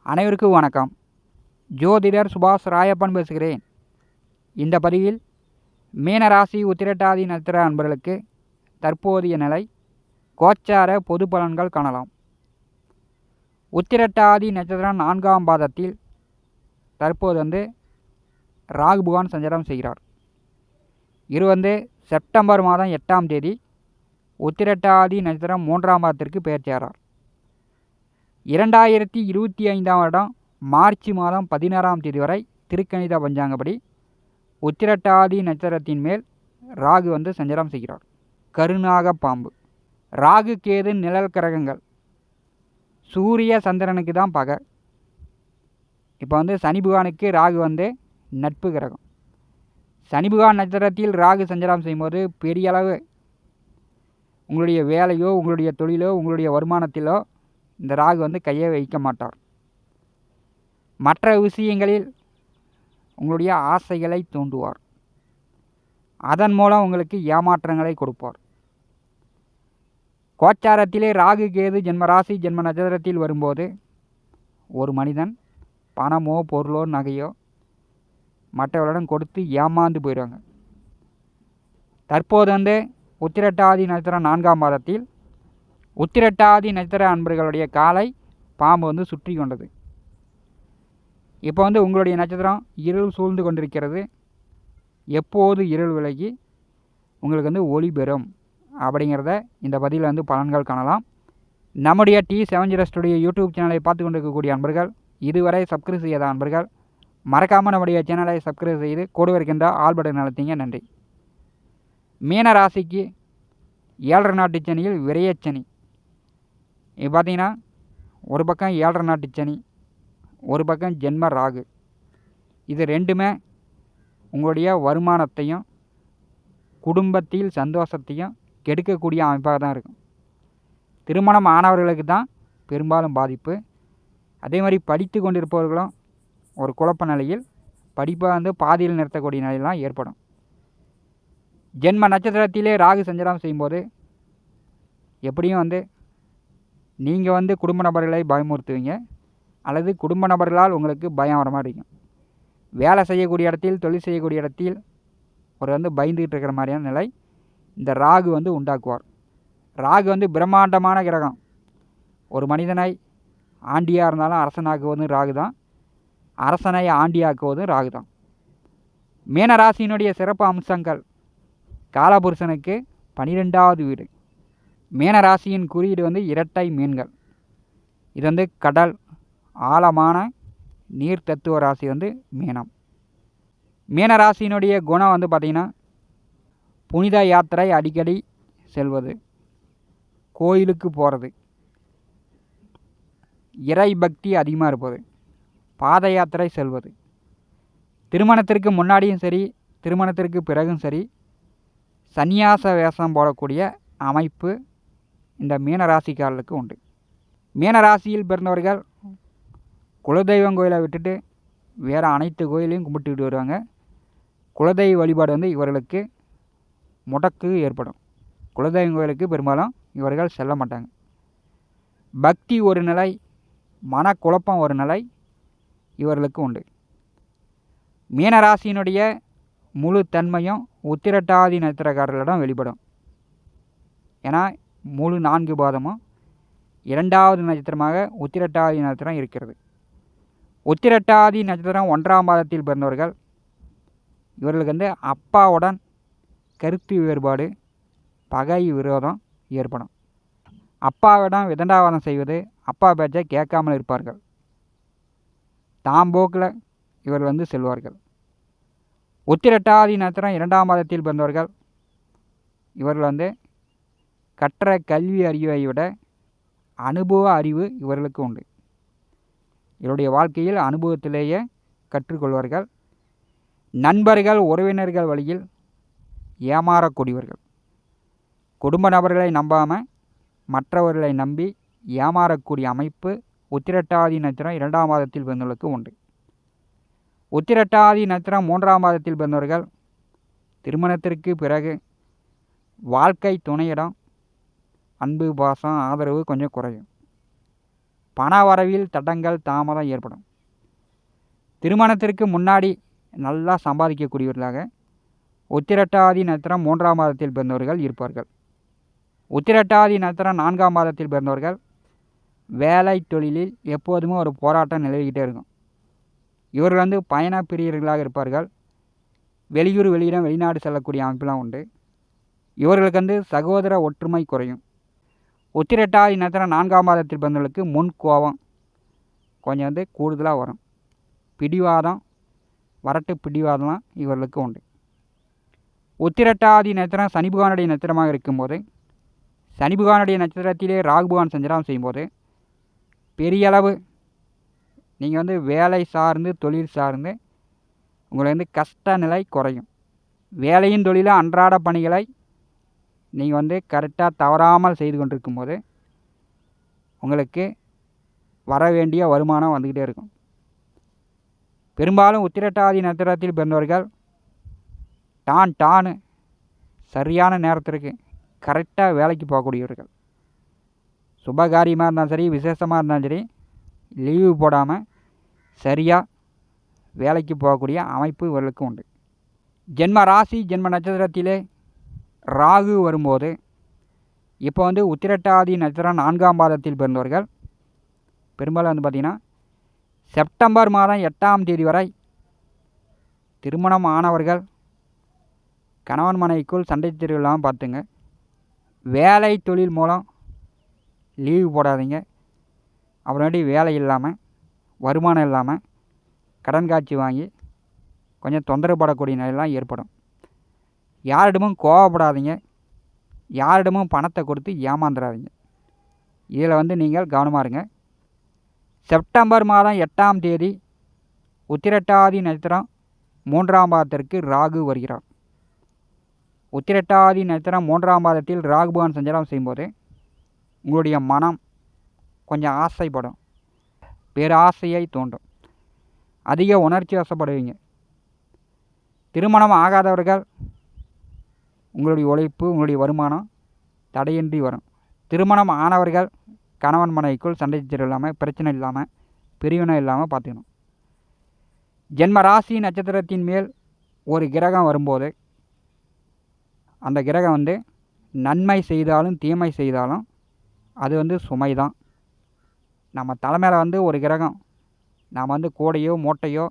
அனைவருக்கும் வணக்கம். ஜோதிடர் சுபாஷ் ராயப்பன் பேசுகிறேன். இந்த பதிவில் மீனராசி உத்திரட்டாதி நட்சத்திர அன்பர்களுக்கு தற்போதைய நிலை கோச்சார பொது பலன்கள் காணலாம். உத்திரட்டாதி நட்சத்திரம் 4ஆம் பாதத்தில் தற்போது ராகு பகவான் சஞ்சாரம் செய்கிறார். இது செப்டம்பர் மாதம் 8ஆம் தேதி உத்திரட்டாதி நட்சத்திரம் 3ஆம் பாதத்திற்கு பெயர்ச்சாரார். 2025ஆம் வருடம் மார்ச் மாதம் 16ஆம் தேதி வரை திருக்கணித பஞ்சாங்கப்படி உத்திரட்டாதி நட்சத்திரத்தின் மேல் ராகு சஞ்சாரம் செய்கிறார். கருநாக பாம்பு. ராகு கேது நிழல் கிரகங்கள். சூரிய சந்திரனுக்கு தான் பகை. இப்போ சனி பகவானுக்கு ராகு நட்பு கிரகம். சனி பகவான் நட்சத்திரத்தில் ராகு சஞ்சாரம் செய்யும்போது பெரிய அளவு உங்களுடைய வேலையோ உங்களுடைய தொழிலோ உங்களுடைய வருமானத்திலோ இந்த ராகு கையை வைக்க மாட்டார். மற்ற விஷயங்களில் உங்களுடைய ஆசைகளை தூண்டுவார். அதன் மூலம் உங்களுக்கு ஏமாற்றங்களை கொடுப்பார். கோச்சாரத்திலே ராகு கேது ஜென்மராசி ஜென்ம நட்சத்திரத்தில் வரும்போது ஒரு மனிதன் பணமோ பொருளோ நகையோ மற்றவர்களிடம் கொடுத்து ஏமாந்து போயிடுவாங்க. தற்போது உத்திரட்டாதி நட்சத்திரம் 4ஆம் பாதத்தில் உத்திரட்டாதி நட்சத்திர அன்பர்களுடைய காலை பாம்பு சுற்றி கொண்டது. இப்போ உங்களுடைய நட்சத்திரம் இருள் சூழ்ந்து கொண்டிருக்கிறது. எப்போது இருள் விலகி உங்களுக்கு ஒளி பெறும் அப்படிங்கிறத இந்த பதிவில் பலன்கள் காணலாம். நம்முடைய T70 ஸ்டுடியோ யூடியூப் சேனலை பார்த்து கொண்டிருக்கக்கூடிய அன்பர்கள், இதுவரை சப்ஸ்கிரைப் செய்யாத அன்பர்கள் மறக்காமல் நம்முடைய சேனலை சப்ஸ்கிரைப் செய்து கூட இருக்கின்ற ஆல் பட்டன் அழுத்திங்க. நன்றி. மீன ராசிக்கு 7.5 நாட்டு சனியில் விரயச்சனி. இப்போ பார்த்தீங்கன்னா ஒரு பக்கம் 7.5 நாட்டு சனி, ஒரு பக்கம் ஜென்ம ராகு. இது ரெண்டுமே உங்களுடைய வருமானத்தையும் குடும்பத்தில் சந்தோஷத்தையும் கெடுக்கக்கூடிய அமைப்பாக தான் இருக்கும். திருமணம் ஆனவர்களுக்கு தான் பெரும்பாலும் பாதிப்பு. அதே மாதிரி படித்து கொண்டிருப்பவர்களும் ஒரு குழப்ப நிலையில் படிப்பை பாதியில் நிறுத்தக்கூடிய நிலையெல்லாம் ஏற்படும். ஜென்ம நட்சத்திரத்திலே ராகு சஞ்சாரம் செய்யும்போது எப்படியும் நீங்கள் குடும்ப நபர்களை பயமுறுத்துவீங்க, அல்லது குடும்ப நபர்களால் உங்களுக்கு பயம் வர மாதிரி இருக்கும். வேலை செய்யக்கூடிய இடத்தில் தொழில் செய்யக்கூடிய இடத்தில் ஒரு பயந்துக்கிட்டு இருக்கிற மாதிரியான நிலை இந்த ராகு உண்டாக்குவார். ராகு பிரம்மாண்டமான கிரகம். ஒரு மனிதனை ஆண்டியாக இருந்தாலும் அரசனாக்குவதும் ராகு தான், அரசனை ஆண்டியாக்குவதும் ராகு தான். மீனராசியினுடைய சிறப்பு அம்சங்கள். காலபுருஷனுக்கு 12வது வீடு. மீனராசியின் குறியீடு இரட்டை மீன்கள். இது கடல் ஆழமான நீர் தத்துவ ராசி மீனம். மீனராசியினுடைய குணம் பார்த்திங்கன்னா புனித யாத்திரை அடிக்கடி செல்வது, கோயிலுக்கு போகிறது, இறை பக்தி அதிகமாக இருப்பது, பாத யாத்திரை செல்வது, திருமணத்திற்கு முன்னாடியும் சரி திருமணத்திற்கு பிறகும் சரி சந்நியாச வேஷம் போடக்கூடிய அமைப்பு இந்த மீனராசிக்காரர்களுக்கு உண்டு. மீனராசியில் பிறந்தவர்கள் குலதெய்வம் கோயிலை விட்டுட்டு வேறு அனைத்து கோயிலையும் கும்பிட்டுக்கிட்டு வருவாங்க. குலதெய்வ வழிபாடு இவர்களுக்கு முடக்கு ஏற்படும். குலதெய்வம் கோயிலுக்கு பெரும்பாலும் இவர்கள் செல்ல மாட்டாங்க. பக்தி ஒரு நிலை, மனக்குழப்பம் ஒரு நிலை இவர்களுக்கு உண்டு. மீனராசியினுடைய முழு தன்மையும் உத்திரட்டாதி நட்சத்திரக்காரர்களிடம் வெளிப்படும். ஏன்னா முழு 4 பாதமும் 2வது நட்சத்திரமாக உத்திரட்டாதி நட்சத்திரம் இருக்கிறது. உத்திரட்டாதி நட்சத்திரம் 1ஆம் பாதத்தில் பிறந்தவர்கள் இவர்களுக்கு அப்பாவுடன் கருத்து வேறுபாடு, பகை, விரோதம் ஏற்படும். அப்பாவிடம் விதண்டாவாதம் செய்வது, அப்பா பேச்சை கேட்காமல் இருப்பார்கள். தாம்போக்கில் இவர்கள் செல்வார்கள். உத்திரட்டாதி நட்சத்திரம் 2ஆம் பாதத்தில் பிறந்தவர்கள் இவர்கள் கற்ற கல்வி அறிவை விட அனுபவ அறிவு இவர்களுக்கு உண்டு. இவருடைய வாழ்க்கையில் அனுபவத்திலேயே கற்றுக்கொள்வார்கள். நண்பர்கள் உறவினர்கள் வழியில் ஏமாறக்கூடியவர்கள். குடும்ப நபர்களை நம்பாமல் மற்றவர்களை நம்பி ஏமாறக்கூடிய அமைப்பு உத்திரட்டாதி நட்சத்திரம் 2ஆம் பாதத்தில் பிறந்தவர்களுக்கு உண்டு. உத்திரட்டாதி நட்சத்திரம் 3ஆம் பாதத்தில் பிறந்தவர்கள் திருமணத்திற்கு பிறகு வாழ்க்கை துணையிடம் அன்பு பாசம் ஆதரவு கொஞ்சம் குறையும். பண வரவில் தடங்கள் தாமதம் ஏற்படும். திருமணத்திற்கு முன்னாடி நல்லா சம்பாதிக்கக்கூடியவர்களாக உத்திரட்டாதி நட்சத்திரம் 3ஆம் மாதத்தில் பிறந்தவர்கள் இருப்பார்கள். உத்திரட்டாதி நட்சத்திரம் 4ஆம் மாதத்தில் பிறந்தவர்கள் வேலை தொழிலில் எப்போதுமே ஒரு போராட்டம் நிலவிக்கிட்டே இருக்கும். இவர்கள் பயண பிரியர்களாக இருப்பார்கள். வெளியூர் வெளியிடம் வெளிநாடு செல்லக்கூடிய அமைப்பெல்லாம் உண்டு. இவர்களுக்கு சகோதர ஒற்றுமை குறையும். உத்திரட்டாதி நட்சத்திரம் 4ஆம் மாதத்தில் பிறந்தவர்களுக்கு முன் கோபம் கொஞ்சம் கூடுதலாக வரும். பிடிவாதம் வரட்டு பிடிவாதம்லாம் இவர்களுக்கு உண்டு. உத்திரட்டாதி நட்சத்திரம் சனி பகவானுடைய நட்சத்திரமாக இருக்கும்போது சனி பகவானுடைய நட்சத்திரத்திலே ராகு பகவான் சஞ்சாரம் செய்யும்போது பெரியளவு நீங்கள் வேலை சார்ந்து தொழில் சார்ந்து உங்களுக்கு கஷ்ட நிலை குறையும். வேலையின் தொழிலும் அன்றாட பணிகளை நீங்கள் கரெக்டாக தவறாமல் செய்து கொண்டிருக்கும்போது உங்களுக்கு வர வேண்டிய வருமானம் வந்துக்கிட்டே இருக்கும். பெரும்பாலும் உத்திரட்டாதி நட்சத்திரத்தில் பிறந்தவர்கள் டான்னு சரியான நேரத்திற்கு கரெக்டாக வேலைக்கு போகக்கூடியவர்கள். சுபகாரியமாக இருந்தாலும் சரி, விசேஷமாக இருந்தாலும் சரி, லீவு போடாமல் சரியாக வேலைக்கு போகக்கூடிய அமைப்பு இவர்களுக்கு உண்டு. ஜென்ம ராசி ஜென்ம நட்சத்திரத்திலே ராகு வரும்போது இப்போ உத்திரட்டாதி நட்சத்திரம் 4ஆம் பாதத்தில் பிறந்தவர்கள் பெரும்பாலும் பார்த்திங்கன்னா செப்டம்பர் மாதம் 8ஆம் தேதி வரை திருமணம் ஆனவர்கள் கணவன் மனைவிக்குள் சண்டை இல்லாமல் பார்த்துங்க. வேலை தொழில் மூலம் லீவு போடாதீங்க. அப்புறமேட்டி வேலை இல்லாமல் வருமானம் இல்லாமல் கடன் காட்சி வாங்கி கொஞ்சம் தொந்தரவுப்படக்கூடிய நிலையெல்லாம் ஏற்படும். யாரிடமும் கோவப்படாதீங்க. யாரிடமும் பணத்தை கொடுத்து ஏமாந்துடாதீங்க. இதில் நீங்கள் கவனமாக இருங்க. செப்டம்பர் மாதம் 8ஆம் தேதி உத்திரட்டாதி நட்சத்திரம் 3ஆம் பாதத்திற்கு ராகு வருகிறார். உத்திரட்டாதி நட்சத்திரம் 3ஆம் பாதத்தில் ராகு பகவான் சஞ்சாரம் செய்யும்போது உங்களுடைய மனம் கொஞ்சம் ஆசைப்படும். பேராசையை தோன்றும். அதிக உணர்ச்சி வசப்படுவீங்க. திருமணம் ஆகாதவர்கள் உங்களுடைய உழைப்பு உங்களுடைய வருமானம் தடையின்றி வரும். திருமணம் ஆனவர்கள் கணவன் மனைவிக்குள் சண்டை இல்லாமல் பிரச்சனை இல்லாமல் பிரிவினை இல்லாமல் பார்த்துக்கணும். ஜென்ம ராசி நட்சத்திரத்தின் மேல் ஒரு கிரகம் வரும்போது அந்த கிரகம் நன்மை செய்தாலும் தீமை செய்தாலும் அது சுமை தான். நம்ம தலைமையில் ஒரு கிரகம் நாம் கூடையோ மூட்டையோ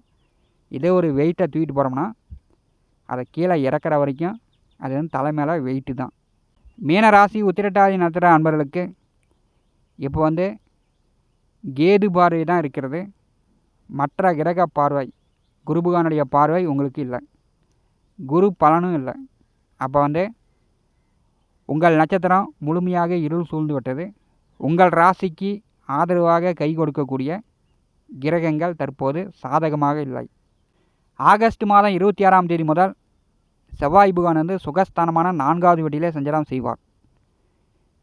இதே ஒரு வெயிட்டை தூக்கிட்டு போகிறோம்னா அதை கீழே இறக்குற வரைக்கும் அது தலைமையில் வெயிட்டு தான். மீனராசி உத்திரட்டாதி நட்சத்திர அன்பர்களுக்கு இப்போ கேது பார்வை தான் இருக்கிறது. மற்ற கிரக பார்வை குரு பகவானுடைய பார்வை உங்களுக்கு இல்லை. குரு பலனும் இல்லை. அப்போ உங்கள் நட்சத்திரம் முழுமையாக இருள் சூழ்ந்து விட்டது. உங்கள் ராசிக்கு ஆதரவாக கை கொடுக்கக்கூடிய கிரகங்கள் தற்போது சாதகமாக இல்லை. ஆகஸ்ட் மாதம் 26ஆம் தேதி முதல் செவ்வாய் பகவான் சுகஸ்தானமான 4வது வீட்டிலே சஞ்சாரம் செய்வார்.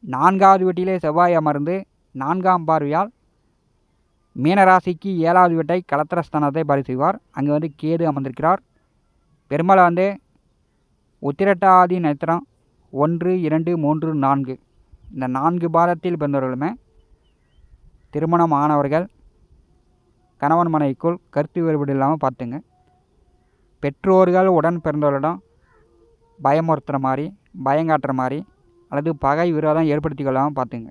4வது வீட்டிலே செவ்வாய் அமர்ந்து 4ஆம் பார்வையால் மீனராசிக்கு 7வது வீட்டை கலத்திரஸ்தானத்தை பரி செய்வார். அங்கே கேது அமர்ந்திருக்கிறார். பெரும்பாலும் உத்திரட்டாதி நட்சத்திரம் 1, 2, 3, 4 இந்த 4 பாதத்தில் பிறந்தவர்களுமே திருமணம் ஆனவர்கள் கணவன் மனைவிக்குள் கருத்து வேறுபாடு இல்லாமல் பார்த்துங்க. பெற்றோர்கள் உடன் பிறந்தவர்களிடம் பயமுறுத்துகிற மாதிரி பயங்காட்டுற மாதிரி அல்லது பகை விரோதம் ஏற்படுத்தி கொள்ளாமல் பார்த்துங்க.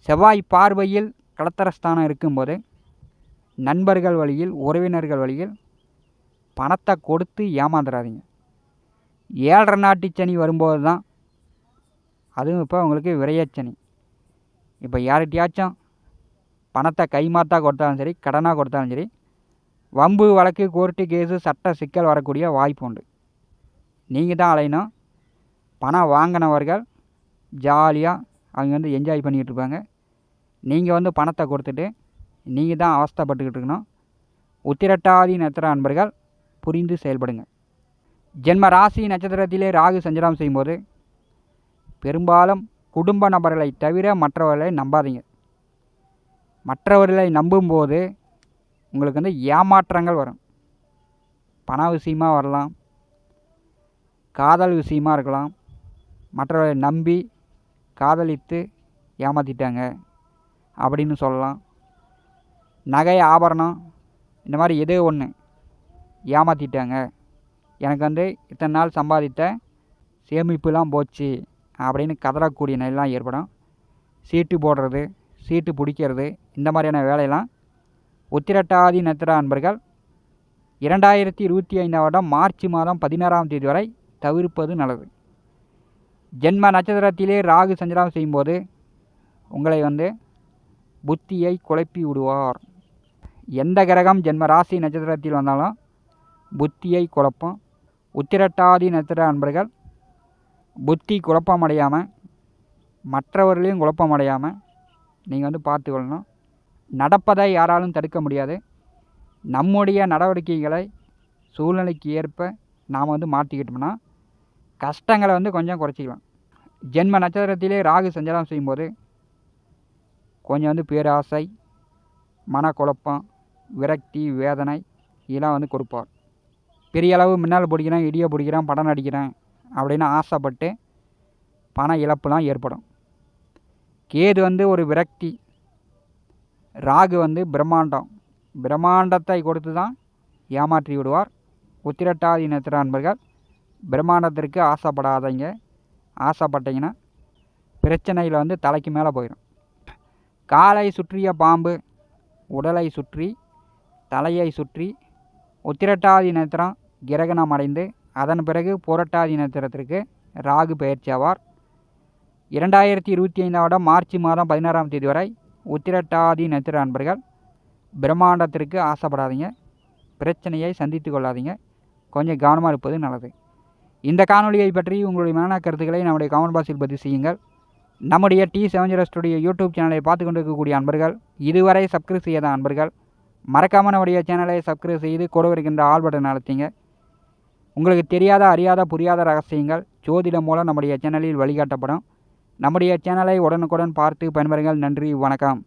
செவ்வாய் பார்வையில் கலத்தரஸ்தானம் இருக்கும்போது நண்பர்கள் வழியில் உறவினர்கள் வழியில் பணத்தை கொடுத்து ஏமாந்துடாதீங்க. 7.5 நாட்டு சனி வரும்போது தான் அதுவும் இப்போ உங்களுக்கு விரையச்சனி. இப்போ யார்கிட்டையாச்சும் பணத்தை கைமாற்றா கொடுத்தாலும் சரி கடனாக கொடுத்தாலும் சரி வம்பு வழக்கு கோர்ட்டு கேஸு சட்ட சிக்கல் வரக்கூடிய வாய்ப்பு உண்டு. நீங்கள் தான் அலையணும். பணம் வாங்கினவர்கள் ஜாலியாக அவங்க என்ஜாய் பண்ணிக்கிட்டு இருப்பாங்க. நீங்கள் பணத்தை கொடுத்துட்டு நீங்கள் தான் அவஸ்தைப்பட்டுக்கிட்டு இருக்கணும். உத்திரட்டாதி நட்சத்திர அன்பர்கள் புரிந்து செயல்படுங்க. ஜென்ம ராசி நட்சத்திரத்திலே ராகு சஞ்சாரம் செய்யும்போது பெரும்பாலும் குடும்ப நபர்களை தவிர மற்றவர்களை நம்பாதீங்க. மற்றவர்களை நம்பும்போது உங்களுக்கு ஏமாற்றங்கள் வரும். பண விஷயமாக வரலாம், காதல் விஷயமாக இருக்கலாம். மற்றவர்களை நம்பி காதலித்து ஏமாற்றிட்டாங்க அப்படின்னு சொல்லலாம். நகை ஆபரணம் இந்த மாதிரி ஏதோ ஒன்று ஏமாற்றிட்டாங்க, எனக்கு வந்து இத்தனை நாள் சம்பாதித்த சேமிப்புலாம் போச்சு அப்படின்னு கதறக்கூடிய நிலையெல்லாம் ஏற்படும். சீட்டு போடுறது, சீட்டு பிடிக்கிறது, இந்த மாதிரியான வேலையெல்லாம் உத்திரட்டாதி நட்சத்திர அன்பர்கள் 2025 மார்ச் மாதம் 16ஆம் தேதி வரை தவிர்ப்பது நல்லது. ஜென்ம நட்சத்திரத்திலே ராகு சஞ்சாரம் செய்யும்போது உங்களை வந்து புத்தியை குழப்பி விடுவார். எந்த கிரகம் ஜென்ம ராசி நட்சத்திரத்தில் வந்தாலும் புத்தியை குழப்பம். உத்திரட்டாதி நட்சத்திர அன்பர்கள் புத்தி குழப்பமடையாமல், மற்றவர்களையும் குழப்பமடையாமல் நீங்கள் வந்து பார்த்துக்கொள்ளணும். நடப்பதை யாராலும் தடுக்க முடியாது. நம்முடைய நடவடிக்கைகளை சூழ்நிலைக்கு ஏற்ப நாம் வந்து மாற்றிக்கிட்டோம்னா கஷ்டங்களை வந்து கொஞ்சம் குறைச்சிக்கலாம். ஜென்ம நட்சத்திரத்திலே ராகு சஞ்சாரம் செய்யும்போது கொஞ்சம் வந்து பேராசை, மனக்குழப்பம், விரக்தி, வேதனை இதெல்லாம் வந்து கொடுப்பார். பெரிய அளவு மின்னல் பிடிக்கிறேன், இடியை பிடிக்கிறேன், படம் நடிக்கிறேன் அப்படின்னு ஆசைப்பட்டு பண இழப்புலாம் ஏற்படும். கேது வந்து ஒரு விரக்தி, ராகு வந்து பிரம்மாண்டத்தை கொடுத்து தான் ஏமாற்றி விடுவார். உத்திரட்டாதி நட்சத்திர அன்பர்கள் பிரம்மாண்டத்திற்கு ஆசைப்படாதீங்க. ஆசைப்பட்டீங்கன்னா பிரச்சனையில் வந்து தலைக்கு மேலே போயிடும். காலை சுற்றிய பாம்பு உடலை சுற்றி தலையை சுற்றி உத்திரட்டாதி நட்சத்திரம் கிரகணம் அடைந்து அதன் பிறகு புரட்டாதி நட்சத்திரத்திற்கு ராகு பெயர்ச்சியாவார். 2025 மார்ச் மாதம் 16ஆம் தேதி வரை உத்திரட்டாதி நட்சத்திர அன்பர்கள் பிரம்மாண்டத்திற்கு ஆசைப்படாதீங்க. பிரச்சனையை சந்தித்து கொள்ளாதீங்க. கொஞ்சம் கவனமாக இருப்பது நல்லது. இந்த காணொலியை பற்றி உங்களுடைய மன கருத்துக்களை நம்முடைய கமெண்ட் பாக்ஸில் பதிவு செய்யுங்கள். நம்முடைய T70 ஸ்டுடியோ யூடியூப் சேனலை பார்த்து கொண்டு இருக்கக்கூடிய அன்பர்கள், இதுவரை சப்ஸ்கிரைப் செய்யாத அன்பர்கள் மறக்காமல் நம்முடைய சேனலை சப்ஸ்கிரைப் செய்து கூட இருக்கின்ற ஆல் பட்டன் அழுத்திங்க. உங்களுக்கு தெரியாத, அறியாத, புரியாத ரகசியங்கள் ஜோதிடம் மூலம் நம்முடைய சேனலில் வழிகாட்டப்படும். நம்முடைய சேனலை உடனுக்குடன் பார்த்து பயன்பெறுங்கள். நன்றி, வணக்கம்.